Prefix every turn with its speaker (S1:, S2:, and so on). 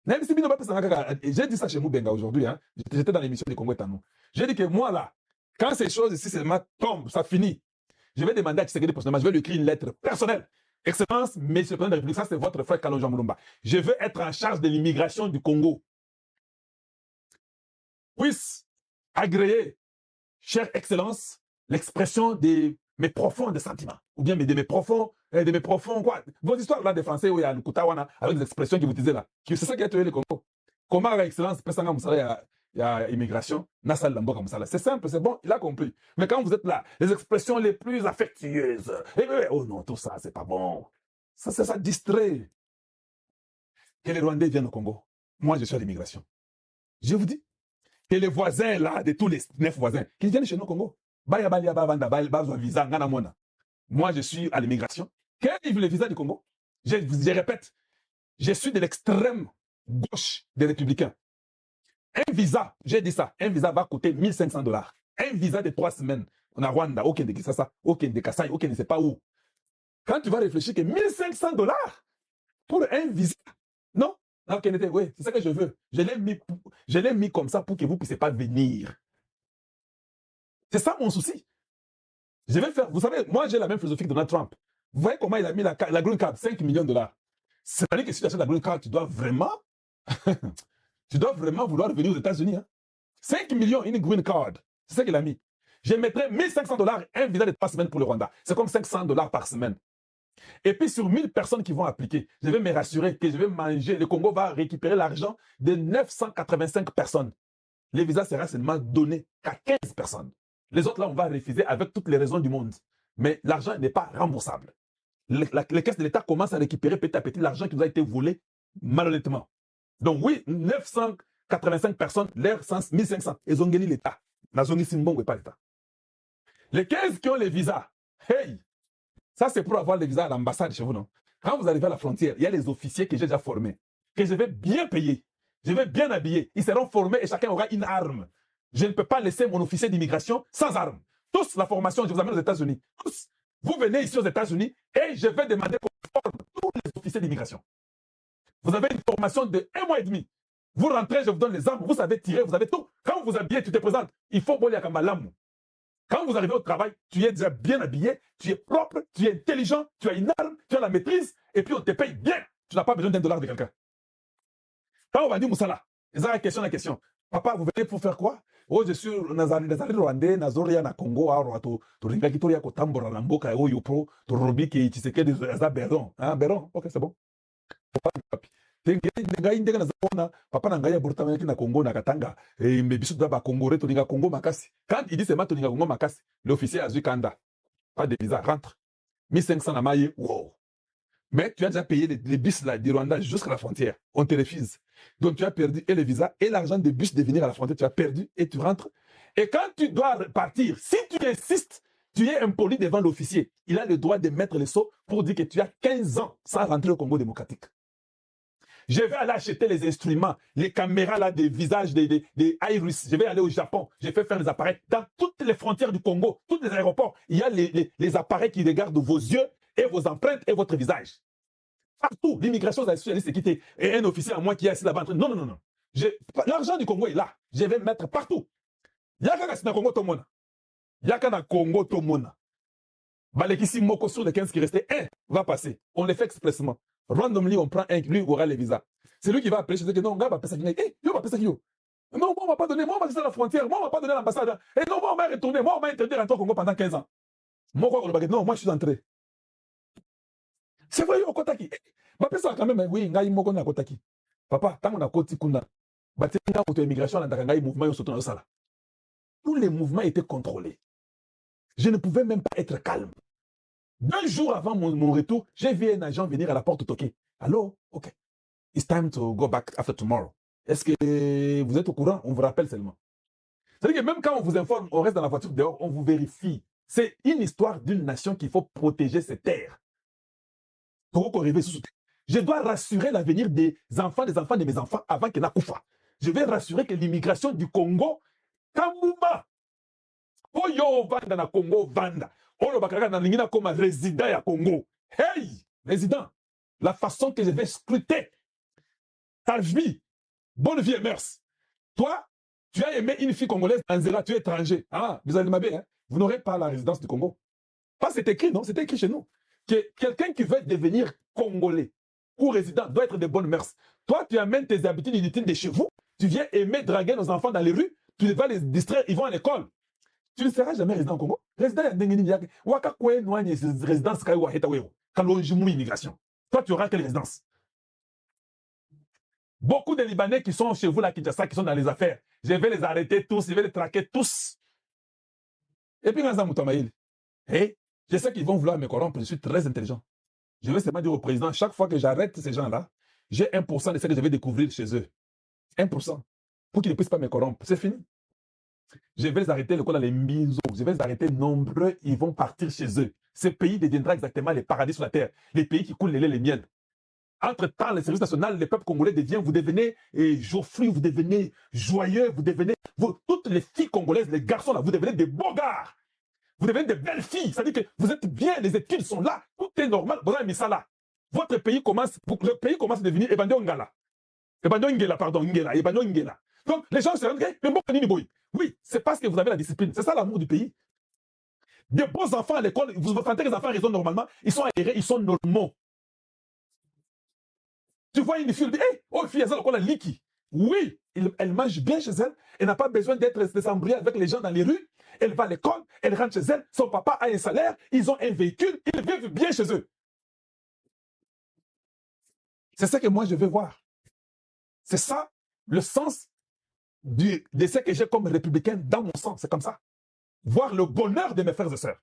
S1: Même si j'ai dit ça chez Moubenga aujourd'hui, hein. J'étais dans l'émission des Congo Tano. J'ai dit que moi là, quand ces choses ici seulement tombent, ça finit. Je vais demander à Tshisekedi personnellement, je vais lui écrire une lettre personnelle. Excellence, Monsieur le Président de la République, ça c'est votre frère Kalonji Moulumba. Je veux être en charge de l'immigration du Congo. Puisse agréer, chère Excellence, l'expression de mes profonds sentiments, ou bien de mes profonds, quoi. Vos histoires là des Français où il y a le Koutawana avec des expressions que vous utilisez là, c'est ça qui a tué le Congo. Comment Excellence peut s'engager il y a immigration, c'est simple, c'est bon, il a compris. Mais quand vous êtes là, les expressions les plus affectueuses, oh non, tout ça, c'est pas bon. Ça distrait. Que les Rwandais viennent au Congo. Moi, je suis à l'immigration. Je vous dis que les voisins là, de tous les 9 voisins, qu'ils viennent chez nous au Congo. Moi, je suis à l'immigration. Quel est le visa du Congo? Je répète, je suis de l'extrême gauche des républicains. Un visa, j'ai dit ça, un visa va coûter $1 500. Un visa de 3 semaines. On a Rwanda, aucun de Kisasa, aucun de Kassai, aucun ne sait pas où. Quand tu vas réfléchir que $1 500 pour un visa, non, oui, c'est ça que je veux. Je l'ai mis comme ça pour que vous ne puissiez pas venir. C'est ça mon souci. Je vais faire, vous savez, moi j'ai la même philosophie que Donald Trump. Vous voyez comment il a mis la green card, $5 millions. C'est-à-dire que si tu achètes la green card, tu dois vraiment vouloir venir aux États-Unis. Hein. 5 millions, une green card. C'est ça qu'il a mis. Je mettrai $1 500, un visa de 3 semaines pour le Rwanda. C'est comme $500 par semaine. Et puis sur 1000 personnes qui vont appliquer, je vais me rassurer que je vais manger. Le Congo va récupérer l'argent de 985 personnes. Les visas seront seulement donnés qu'à 15 personnes. Les autres, là, on va refuser avec toutes les raisons du monde. Mais l'argent n'est pas remboursable. Les caisses de l'État commencent à récupérer petit à petit l'argent qui nous a été volé malhonnêtement. Donc oui, 985 personnes, l'air 1500. Ils ont gagné l'État. Pas l'État. Les 15 qui ont les visas, hey, ça c'est pour avoir les visas à l'ambassade chez vous, non? Quand vous arrivez à la frontière, il y a les officiers que j'ai déjà formés, que je vais bien payer, je vais bien habiller. Ils seront formés et chacun aura une arme. Je ne peux pas laisser mon officier d'immigration sans arme. Tous, la formation, je vous amène aux États-Unis. Tous, vous venez ici aux États-Unis et je vais demander qu'on forme tous les officiers d'immigration. Vous avez une formation de 1 mois et demi. Vous rentrez, je vous donne les armes, vous savez tirer, vous avez tout. Quand vous vous habillez, tu te présentes. Il faut boire Kambalamu. Quand vous arrivez au travail, tu es déjà bien habillé, tu es propre, tu es intelligent, tu as une arme, tu as la maîtrise, et puis on te paye bien. Tu n'as pas besoin $1 de quelqu'un. Quand on va dire Moussala, ils ont la question. Papa, vous venez pour faire quoi? Oh, je suis Nazari Rwandais, Nazoria na Congo, to ringa kitoria ko tambora na mboka yo pro, to robi ki Tshisekedi za Beron. Ah, Beron, ok, c'est bon. Papa na ngai abortama na Congo na Katanga et mbebiso da ba Congolais to ringa Congo makasi. Quand il dit c'est to ringa Congo makasi, l'officier a vu Kanda. Pas de visa, rentre. 1500 na maille, wow. Mais tu as déjà payé les bus là, du Rwanda jusqu'à la frontière. On te refuse. Donc tu as perdu et le visa et l'argent des bus de venir à la frontière. Tu as perdu et tu rentres. Et quand tu dois partir, si tu insistes, tu es impoli devant l'officier. Il a le droit de mettre le sceau pour dire que tu as 15 ans sans rentrer au Congo démocratique. Je vais aller acheter les instruments, les caméras là, des visages, des iris. Je vais aller au Japon. Je vais faire les appareils. Dans toutes les frontières du Congo, tous les aéroports, il y a les appareils qui regardent vos yeux et vos empreintes et votre visage. Partout, l'immigration socialiste est quittée. Et un officier à moi qui est assis là-bas. Non. L'argent du Congo est là. Je vais mettre partout. Yaka na Congo Tomona. Yaka na Congo Tomona. Balekisi Moko sur les 15 qui restaient, un va passer. On les fait expressement. Randomly, on prend un, lui aura les visas. C'est lui qui va appeler chez eux que non, gars, va passer qui. Eh, yo, va passer qui yo. Non, moi, on va pas donner. Moi, on va rester à la frontière. Moi, on va pas donner l'ambassade. Et non, moi, on va retourner. Moi, on m'a interdit de rentrer au Congo pendant 15 ans. Moi, quoi, non, moi, je suis entré. C'est vrai, au Kotaki. Bah, ça quand même, oui, ngai moko na Kotaki. Papa, tant on a Koti Kuna, bah, t'es pour immigration, on a un mouvement, yo sauté dans ça. Tous les mouvements étaient contrôlés. Je ne pouvais même pas être calme. 2 jours avant mon retour, j'ai vu un agent venir à la porte toquer. Allô? Ok. It's time to go back after tomorrow. Est-ce que vous êtes au courant? On vous rappelle seulement. C'est-à-dire que même quand on vous informe, on reste dans la voiture dehors, on vous vérifie. C'est une histoire d'une nation qu'il faut protéger ses terres. Je dois rassurer l'avenir des enfants de mes enfants avant qu'ils n'accouffent. Je vais rassurer que l'immigration du Congo, Kamuma, Oyo Vanda na Congo Vanda, Oyo Bakara na Lingina comme résident à Congo. Hey, résident, la façon que je vais scruter ta vie, bonne vie et mœurs. Toi, tu as aimé une fille congolaise, Anzera, tu es étranger. Ah, vous allez m'aber, hein? Vous n'aurez pas la résidence du Congo. Pas c'est écrit, non? C'est écrit chez nous. Que quelqu'un qui veut devenir congolais ou résident doit être de bonnes mœurs. Toi, tu amènes tes habitudes inutiles de chez vous, tu viens aimer draguer nos enfants dans les rues, tu vas les distraire, ils vont à l'école. Tu ne seras jamais résident au Congo. Résident, résidence, immigration. Toi, tu auras quelle résidence? Beaucoup de Libanais qui sont chez vous, là, Kinshasa, qui sont dans les affaires, je vais les arrêter tous, je vais les traquer tous. Et puis, je sais qu'ils vont vouloir me corrompre, je suis très intelligent. Je vais seulement dire au président, chaque fois que j'arrête ces gens-là, j'ai 1% de ce que je vais découvrir chez eux. 1%. Pour qu'ils ne puissent pas me corrompre. C'est fini. Je vais les arrêter, le coup dans les misos. Je vais les arrêter nombreux, ils vont partir chez eux. Ce pays deviendra exactement les paradis sur la terre. Les pays qui coulent les laits, les miels. Entre-temps, les services nationaux, le peuple congolais devient, vous devenez Geoffrey, vous devenez joyeux, vous devenez, toutes les filles congolaises, les garçons là, vous devenez des beaux gars. Vous devenez des belles filles. C'est-à-dire que vous êtes bien, les études sont là, tout est normal. Vous avez mis ça là. Votre pays commence, le pays commence à devenir Ebandongala. Ebandongela, pardon, Ngela, Ebandongela. Donc, les gens se rendent compte, mais bon, oui, c'est parce que vous avez la discipline. C'est ça l'amour du pays. Des beaux enfants à l'école, vous sentez que les enfants raisonnent normalement, ils sont aérés, ils sont normaux. Tu vois une fille, elle dit, hey, oh, fille, elle a liki. Oui, elle mange bien chez elle, elle n'a pas besoin d'être s'embrouiller avec les gens dans les rues, elle va à l'école, elle rentre chez elle, son papa a un salaire, ils ont un véhicule, ils vivent bien chez eux. C'est ça que moi je veux voir. C'est ça le sens de ce que j'ai comme républicain dans mon sang, c'est comme ça. Voir le bonheur de mes frères et sœurs.